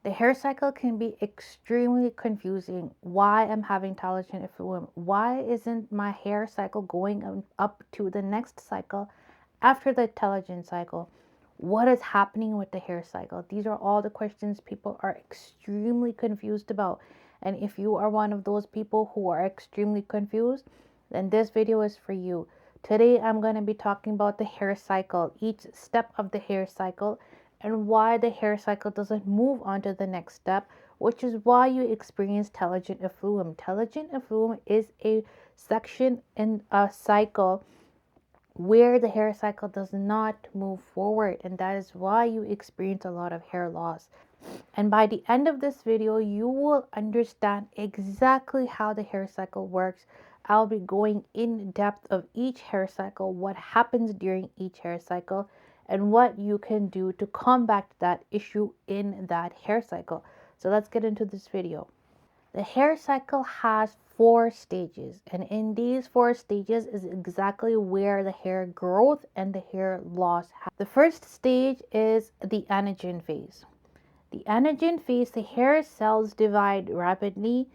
The hair cycle can be extremely confusing. Why I'm having telogen effluent? Why isn't my hair cycle going up to the next cycle after the telogen cycle? What is happening with the hair cycle? These are all the questions people are extremely confused about. And if you are one of those people who are extremely confused, then this video is for you. Today I'm going to be talking about the hair cycle, each step of the hair cycle, and why the hair cycle doesn't move on to the next step, which is why you experience telogen effluent. Telogen effluent is a section in a cycle where the hair cycle does not move forward, and that is why you experience a lot of hair loss. And by the end of this video, you will understand exactly how the hair cycle works. I'll be going in depth of each hair cycle, what happens during each hair cycle, and what you can do to combat that issue in that hair cycle. So let's get into this video. The hair cycle has 4 stages, and in these 4 stages is exactly where the hair growth and the hair loss happens. The first stage is the anagen phase. The anagen phase, the hair cells divide rapidly,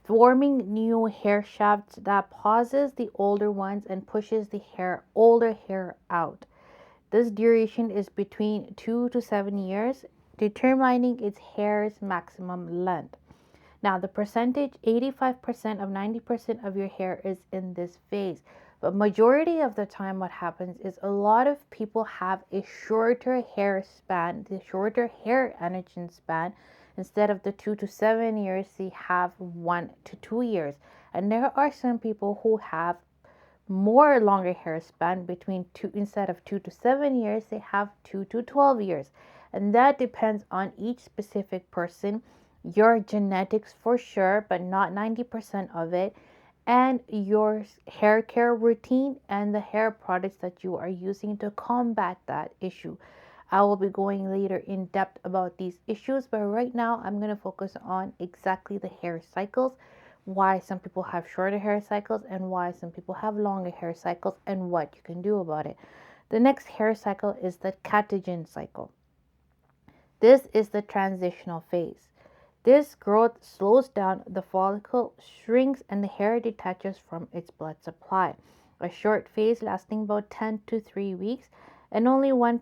forming new hair shafts that pauses the older ones and pushes the older hair out. This duration is between 2 to 7 years, determining its hair's maximum length. Now, the percentage 85% of 90% of your hair is in this phase. But majority of the time what happens is a lot of people have a shorter hair span, the shorter hair anagen span. Instead of the 2 to 7 years, they have 1 to 2 years. And there are some people who have more longer hair span between 2, instead of 2 to 7 years, they have 2 to 12 years. And that depends on each specific person, your genetics for sure, but not 90% of it, and your hair care routine and the hair products that you are using to combat that issue. I will be going later in depth about these issues, but right now I'm going to focus on exactly the hair cycles, why some people have shorter hair cycles and why some people have longer hair cycles, and what you can do about it. The next hair cycle is the Catagen cycle. This is the transitional phase. This growth slows down, the follicle shrinks, and the hair detaches from its blood supply. A short phase lasting about 10 to 3 weeks, and only 1%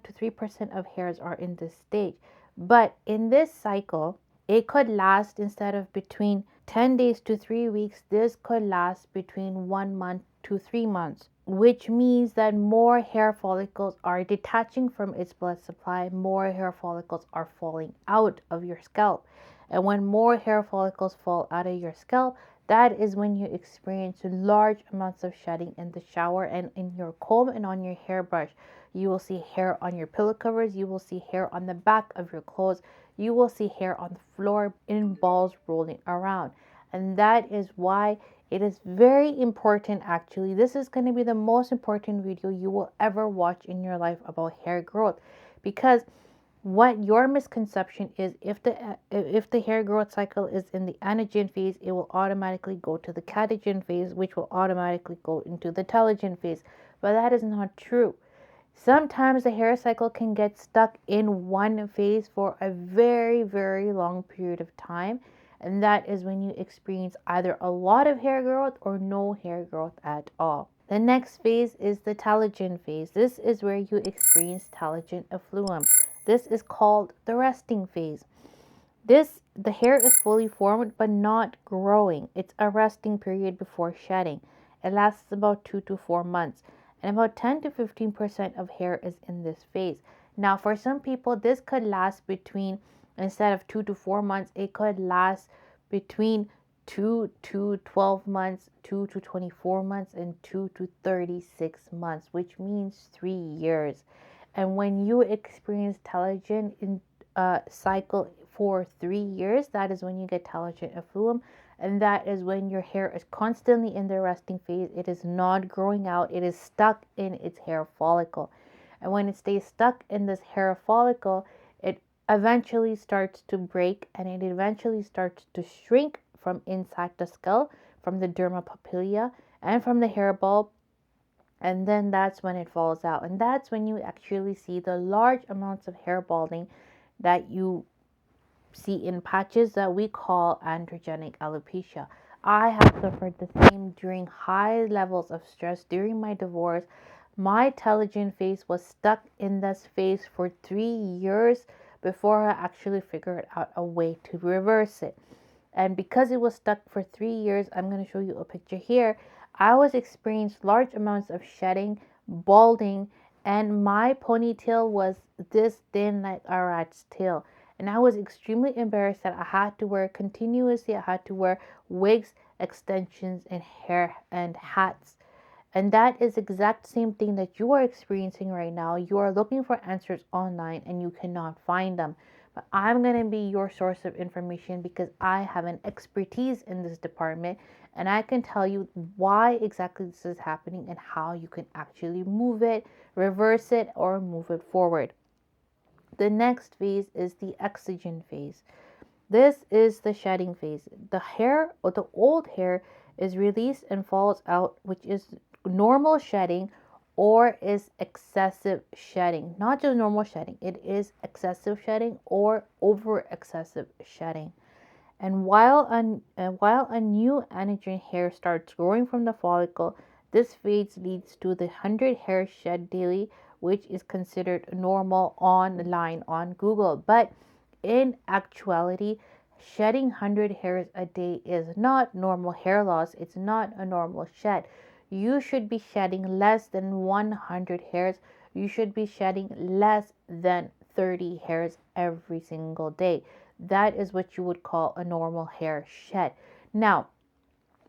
to 3% of hairs are in this stage. But in this cycle, it could last, instead of between 10 days to 3 weeks, this could last between 1 month to 3 months, which means that more hair follicles are detaching from its blood supply, more hair follicles are falling out of your scalp. And when more hair follicles fall out of your scalp, that is when you experience large amounts of shedding in the shower and in your comb and on your hairbrush. You will see hair on your pillow covers, you will see hair on the back of your clothes, you will see hair on the floor in balls rolling around. And that is why it is very important. Actually, this is going to be the most important video you will ever watch in your life about hair growth, because what your misconception is, if the hair growth cycle is in the anagen phase, it will automatically go to the catagen phase, which will automatically go into the telogen phase. But that is not true. Sometimes the hair cycle can get stuck in one phase for a very, very long period of time, and that is when you experience either a lot of hair growth or no hair growth at all. The next phase is the telogen phase. This is where you experience telogen effluent. This is called the resting phase. The hair is fully formed but not growing. It's a resting period before shedding. It lasts about 2 to 4 months, and about 10 to 15% of hair is in this phase. Now, for some people, this could last between, instead of 2 to 4 months, it could last between 2 to 12 months, 2 to 24 months, and 2 to 36 months, which means 3 years. And when you experience telogen in a cycle for 3 years, that is when you get telogen effluent, and that is when your hair is constantly in the resting phase. It is not growing out, it is stuck in its hair follicle. And when it stays stuck in this hair follicle, it eventually starts to break, and it eventually starts to shrink from inside the skull, from the derma papilla, and from the hair bulb. And then that's when it falls out, and that's when you actually see the large amounts of hair balding that you see in patches that we call androgenic alopecia. I have suffered the same during high levels of stress during my divorce. My telogen phase was stuck in this phase for 3 years before I actually figured out a way to reverse it. And because it was stuck for 3 years, I'm going to show you a picture here. I was experiencing large amounts of shedding, balding, and my ponytail was this thin like a rat's tail. And I was extremely embarrassed that I had to wear continuously, I had to wear wigs, extensions, and hair and hats. And that is exact same thing that you are experiencing right now. You are looking for answers online and you cannot find them. But I'm going to be your source of information because I have an expertise in this department and I can tell you why exactly this is happening and how you can actually move it, reverse it, or move it forward. The next phase is the exogen phase. This is the shedding phase. The hair or the old hair is released and falls out, which is normal shedding or is excessive shedding. Not just normal shedding, it is excessive shedding or over excessive shedding. And while a new anagen hair starts growing from the follicle, this phase leads to the 100 hair shed daily, which is considered normal online on Google. But in actuality, shedding 100 hairs a day is not normal hair loss. It's not a normal shed. You should be shedding less than 100 hairs. You should be shedding less than 30 hairs every single day. That is what you would call a normal hair shed. Now,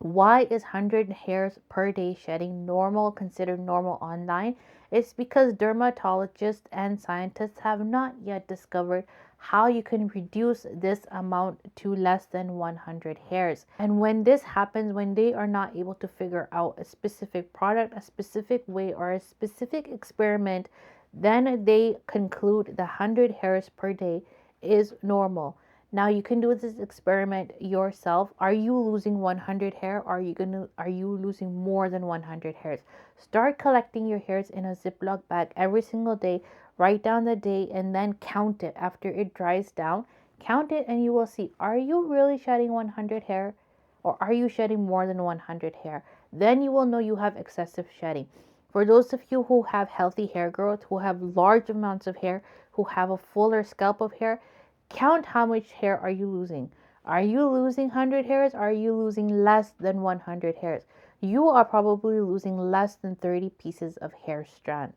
why is 100 hairs per day shedding normal, considered normal online? It's because dermatologists and scientists have not yet discovered how you can reduce this amount to less than 100 hairs. And when this happens, when they are not able to figure out a specific product, a specific way, or a specific experiment, then they conclude the 100 hairs per day is normal. Now you can do this experiment yourself. Are you losing 100 hair? Are you losing more than 100 hairs? Start collecting your hairs in a Ziploc bag every single day. Write down the day and then count it after it dries down. Count it and you will see, are you really shedding 100 hair or are you shedding more than 100 hair? Then you will know you have excessive shedding. For those of you who have healthy hair growth, who have large amounts of hair, who have a fuller scalp of hair, count how much hair are you losing. Are you losing 100 hairs? Are you losing less than 100 hairs? You are probably losing less than 30 pieces of hair strands.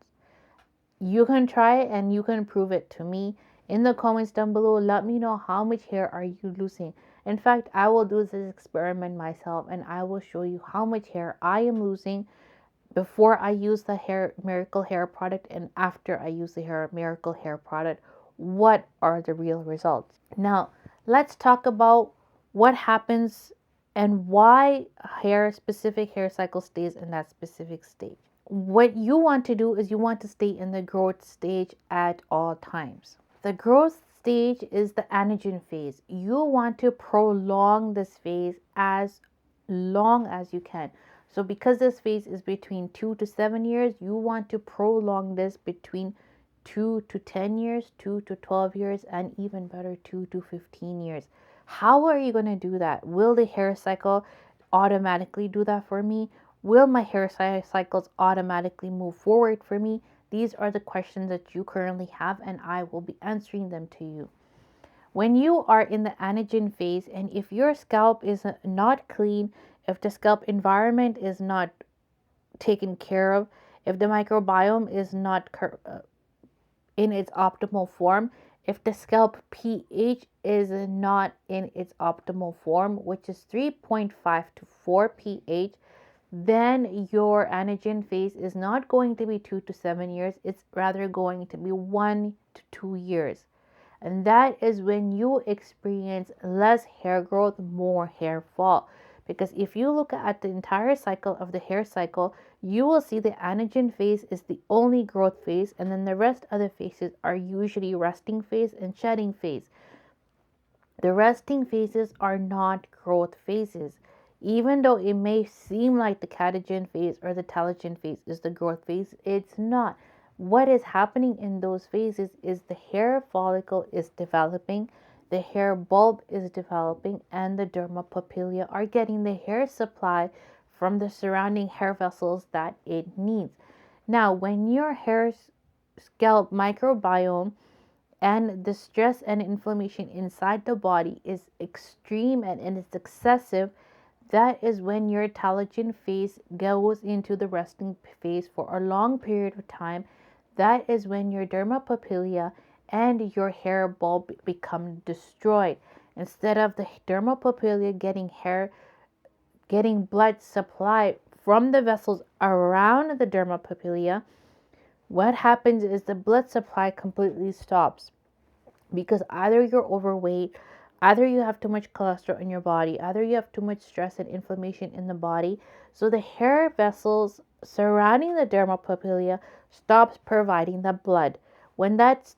You can try it and you can prove it to me. In the comments down below, let me know how much hair are you losing. In fact, I will do this experiment myself and I will show you how much hair I am losing before I use the hair miracle hair product and after I use the hair miracle hair product. What are the real results? Now, let's talk about what happens and why specific hair cycle stays in that specific stage. What you want to do is you want to stay in the growth stage at all times. The growth stage is the anagen phase. You want to prolong this phase as long as you can. So because this phase is between 2 to 7 years, you want to prolong this between 2 to 10 years, 2 to 12 years, and even better, 2 to 15 years. How are you going to do that? Will the hair cycle automatically do that for me? Will my hair cycles automatically move forward for me? These are the questions that you currently have, and I will be answering them to you. When you are in the anagen phase, and if your scalp is not clean, if the scalp environment is not taken care of, if the microbiome is not in its optimal form, if the scalp pH is not in its optimal form, which is 3.5 to 4 pH, then your anagen phase is not going to be 2 to 7 years. It's rather going to be 1 to 2 years. And that is when you experience less hair growth, more hair fall. Because if you look at the entire cycle of the hair cycle, you will see the anagen phase is the only growth phase, and then the rest of the phases are usually resting phase and shedding phase. The resting phases are not growth phases. Even though it may seem like the catagen phase or the telogen phase is the growth phase, it's not. What is happening in those phases is the hair follicle is developing, the hair bulb is developing and the dermapapilla are getting the hair supply from the surrounding hair vessels that it needs. Now, when your hair scalp microbiome and the stress and inflammation inside the body is extreme and it's excessive, that is when your telogen phase goes into the resting phase for a long period of time. That is when your dermapapilla and your hair bulb become destroyed. Instead of the dermapapilla getting blood supply from the vessels around the dermapapilla, what happens is the blood supply completely stops because either you're overweight, either you have too much cholesterol in your body, either you have too much stress and inflammation in the body. So the hair vessels surrounding the dermapapilla stops providing the blood. When that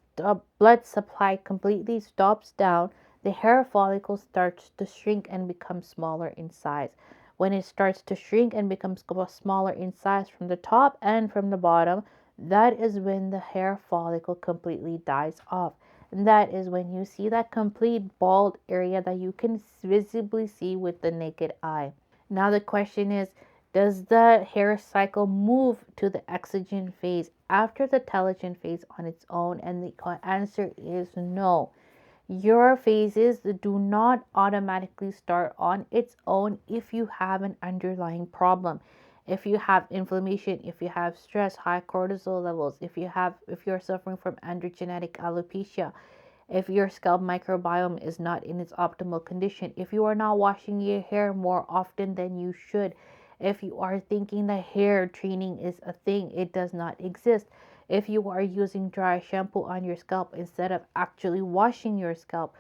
blood supply completely stops down, the hair follicle starts to shrink and become smaller in size. When it starts to shrink and becomes smaller in size from the top and from the bottom, that is when the hair follicle completely dies off. And that is when you see that complete bald area that you can visibly see with the naked eye. Now the question is, does the hair cycle move to the exogen phase after the telogen phase on its own? And the answer is no. Your phases do not automatically start on its own if you have an underlying problem. If you have inflammation, if you have stress, high cortisol levels, if you're suffering from androgenetic alopecia, if your scalp microbiome is not in its optimal condition, if you are not washing your hair more often than you should, if you are thinking that hair training is a thing, it does not exist. If you are using dry shampoo on your scalp instead of actually washing your scalp,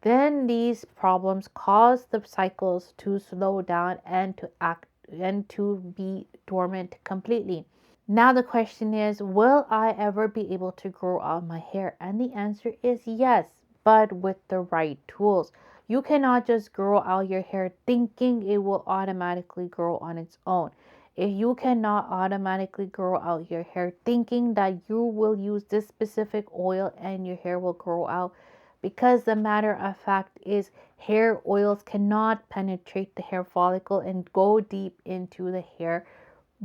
then these problems cause the cycles to slow down and to act and to be dormant completely. Now the question is, will I ever be able to grow out my hair? And the answer is yes, but with the right tools. You cannot just grow out your hair thinking it will automatically grow on its own. If you cannot automatically grow out your hair thinking that you will use this specific oil and your hair will grow out, because the matter of fact is hair oils cannot penetrate the hair follicle and go deep into the hair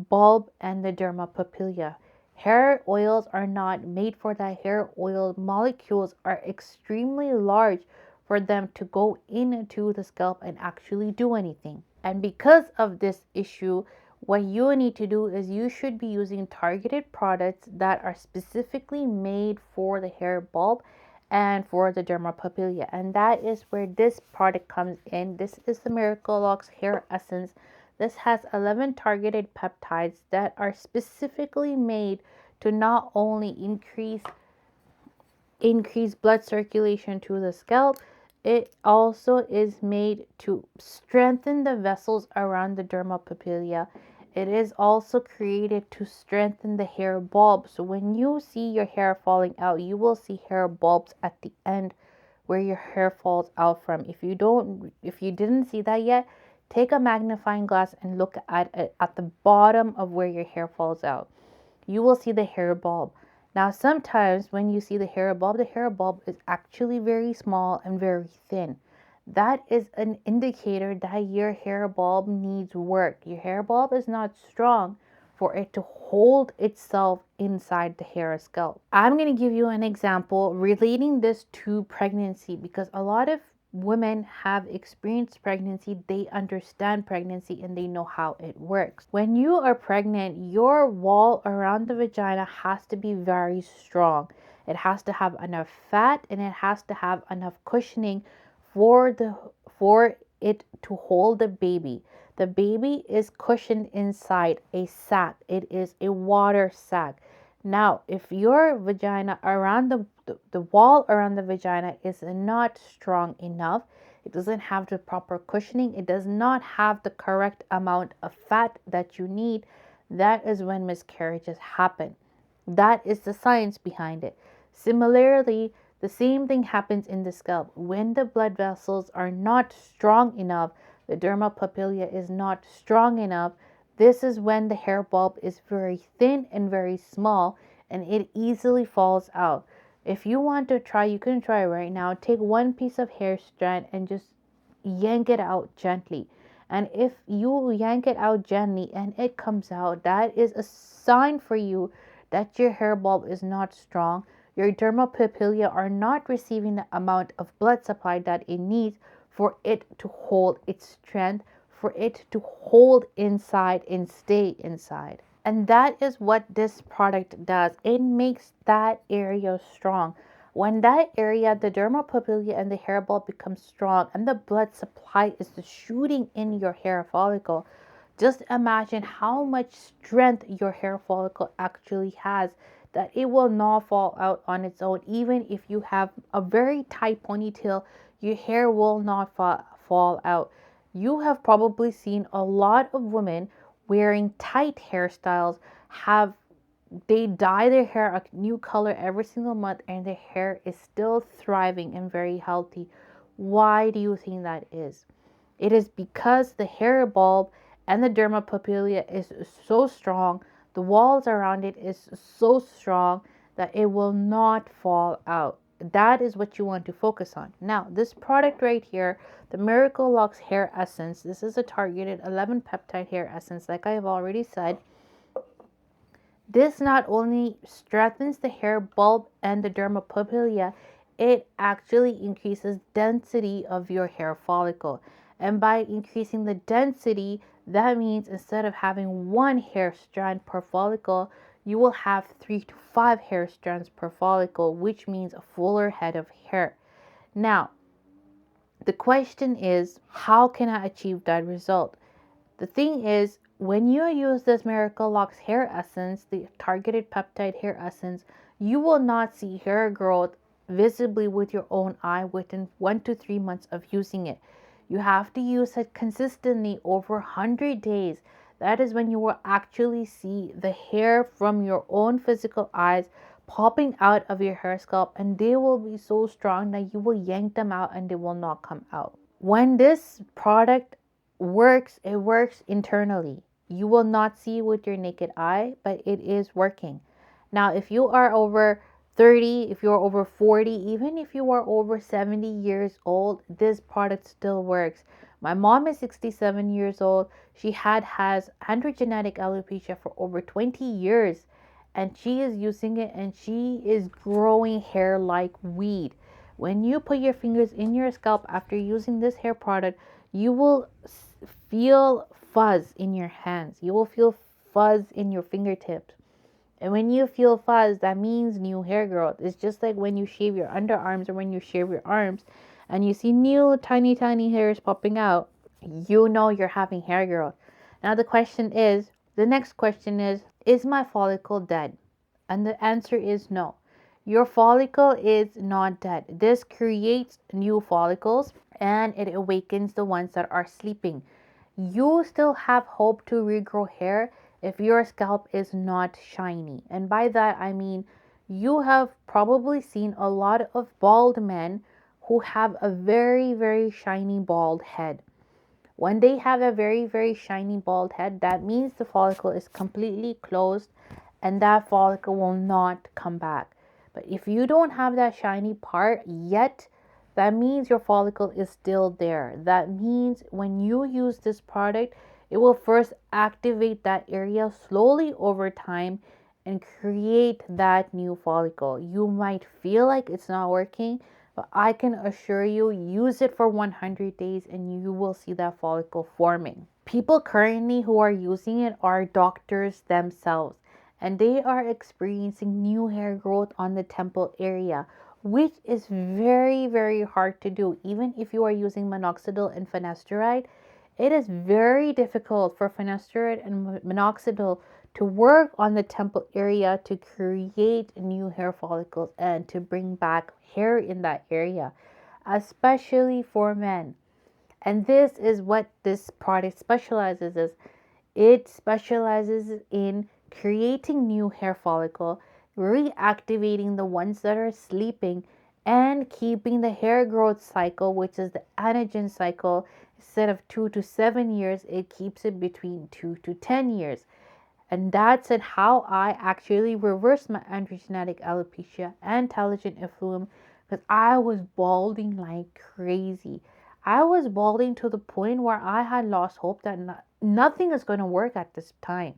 bulb and the dermapapilla. Hair oils are not made for that. Hair oil molecules are extremely large for them to go into the scalp and actually do anything. And because of this issue, what you need to do is you should be using targeted products that are specifically made for the hair bulb and for the dermapapilla. And that is where this product comes in. This is the Miracle Locks Hair Essence. This has 11 targeted peptides that are specifically made to not only increase blood circulation to the scalp, it also is made to strengthen the vessels around the dermapapilla. It is also created to strengthen the hair bulb. So when you see your hair falling out, you will see hair bulbs at the end where your hair falls out from. If you didn't see that yet, take a magnifying glass and look at the bottom of where your hair falls out. You will see the hair bulb. Now, sometimes when you see the hair bulb is actually very small and very thin. That is an indicator that your hair bulb needs work. Your hair bulb is not strong for it to hold itself inside the hair scalp. I'm going to give you an example relating this to pregnancy because a lot of women have experienced pregnancy, they understand pregnancy, and they know how it works. When you are pregnant, your wall around the vagina has to be very strong. It has to have enough fat and it has to have enough cushioning for it to hold the baby. The baby is cushioned inside a sac. It is a water sac. Now, if your vagina around the wall around the vagina is not strong enough, it doesn't have the proper cushioning, it does not have the correct amount of fat that you need, that is when miscarriages happen. That is the science behind it. Similarly, the same thing happens in the scalp. When the blood vessels are not strong enough, the dermapapilla is not strong enough, this is when the hair bulb is very thin and very small and it easily falls out. If you want to try, you can try right now. Take one piece of hair strand and just yank it out gently. And if you yank it out gently and it comes out, that is a sign for you that your hair bulb is not strong. Your dermapapilla are not receiving the amount of blood supply that it needs for it to hold its strength, for it to hold inside and stay inside. And that is what this product does. It makes that area strong. When that area, the dermapapilla and the hair bulb becomes strong and the blood supply is shooting in your hair follicle, just imagine how much strength your hair follicle actually has, that it will not fall out on its own. Even if you have a very tight ponytail, your hair will not fall out. You have probably seen a lot of women wearing tight hairstyles have they dye their hair a new color every single month and their hair is still thriving and very healthy. Why do you think that is? It is because the hair bulb and the dermapapilla is so strong, the walls around it is so strong that it will not fall out. That is what you want to focus on. Now, this product right here, the Miracle Locks Hair Essence, this is a targeted 11 peptide hair essence, like I have already said. This not only strengthens the hair bulb and the dermapapilla, it actually increases density of your hair follicle. And by increasing the density, that means instead of having one hair strand per follicle, you will have 3 to 5 hair strands per follicle, which means a fuller head of hair. Now, the question is, how can I achieve that result? The thing is, when you use this Miracle Locks hair essence, the targeted peptide hair essence, you will not see hair growth visibly with your own eye within 1 to 3 months of using it. You have to use it consistently over 100 days. That is when you will actually see the hair from your own physical eyes popping out of your hair scalp, and they will be so strong that you will yank them out and they will not come out. When this product works, it works internally. You will not see with your naked eye, but it is working. Now, if you are over 30, if you're over 40, even if you are over 70 years old, this product still works. My mom is 67 years old. She has androgenetic alopecia for over 20 years, and she is using it and she is growing hair like weed. When you put your fingers in your scalp after using this hair product, you will feel fuzz in your hands. You will feel fuzz in your fingertips. And when you feel fuzz, that means new hair growth. It's just like when you shave your underarms or when you shave your arms and you see new tiny, tiny hairs popping out, you know you're having hair growth. Now the next question is my follicle dead? And the answer is no. Your follicle is not dead. This creates new follicles and it awakens the ones that are sleeping. You still have hope to regrow hair if your scalp is not shiny. And by that I mean you have probably seen a lot of bald men who have a very, very shiny bald head. When they have a very, very shiny bald head, that means the follicle is completely closed and that follicle will not come back. But if you don't have that shiny part yet, that means your follicle is still there. That means when you use this product, it will first activate that area slowly over time and create that new follicle. You might feel like it's not working, but I can assure you, use it for 100 days and you will see that follicle forming. People currently who are using it are doctors themselves, and they are experiencing new hair growth on the temple area, which is very, very hard to do. Even if you are using minoxidil and finasteride, it is very difficult for finasteride and minoxidil to work on the temple area to create new hair follicles and to bring back hair in that area, especially for men. And this is what this product specializes in. It specializes in creating new hair follicle, reactivating the ones that are sleeping, and keeping the hair growth cycle, which is the anagen cycle. Instead of 2 to 7 years, it keeps it between 2 to 10 years. And that's it how I actually reversed my androgenetic alopecia and telogen effluent, because I was balding like crazy. I was balding to the point where I had lost hope that nothing is going to work at this time.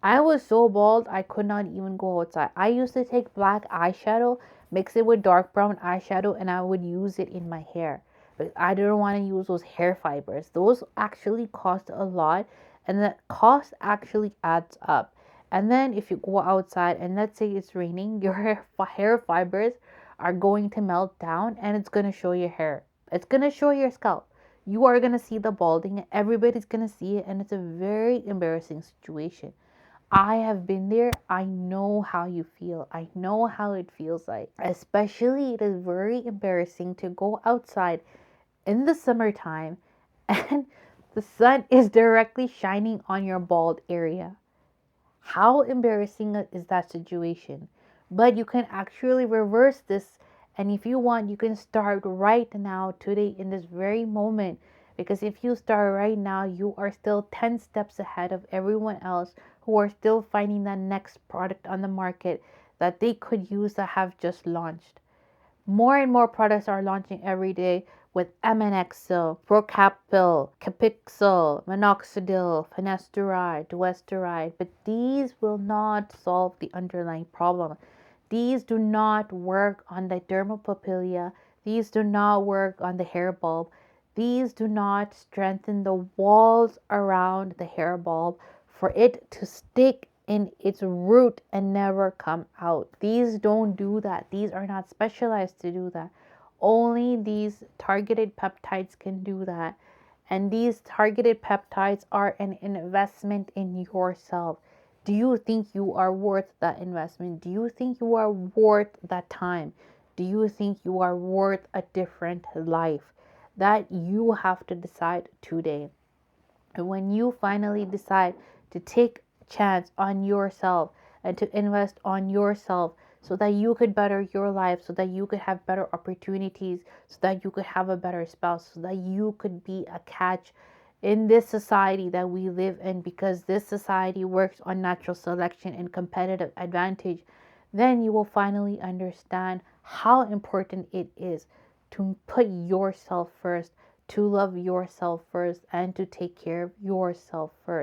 I was so bald I could not even go outside. I used to take black eyeshadow, mix it with dark brown eyeshadow, and I would use it in my hair. But I didn't want to use those hair fibers. Those actually cost a lot, and the cost actually adds up. And then if you go outside and let's say it's raining, your hair fibers are going to melt down and it's going to show your hair. It's going to show your scalp. You are going to see the balding. Everybody's going to see it, and it's a very embarrassing situation. I have been there. I know how you feel. I know how it feels like. Especially, it is very embarrassing to go outside in the summertime and the sun is directly shining on your bald area. How embarrassing is that situation? But you can actually reverse this. And if you want, you can start right now, today, in this very moment. Because if you start right now, you are still 10 steps ahead of everyone else who are still finding that next product on the market that they could use that have just launched. More and more products are launching every day with MNXil, Procapil, Capixil, Minoxidil, Finasteride, Duesteride, but these will not solve the underlying problem. These do not work on the dermopapilla. These do not work on the hair bulb. These do not strengthen the walls around the hair bulb for it to stick in its root and never come out. These don't do that. These are not specialized to do that. Only these targeted peptides can do that. And these targeted peptides are an investment in yourself. Do you think you are worth that investment? Do you think you are worth that time? Do you think you are worth a different life? That you have to decide today. And when you finally decide to take a chance on yourself and to invest on yourself so that you could better your life, so that you could have better opportunities, so that you could have a better spouse, so that you could be a catch in this society that we live in, because this society works on natural selection and competitive advantage, then you will finally understand how important it is to put yourself first, to love yourself first, and to take care of yourself first.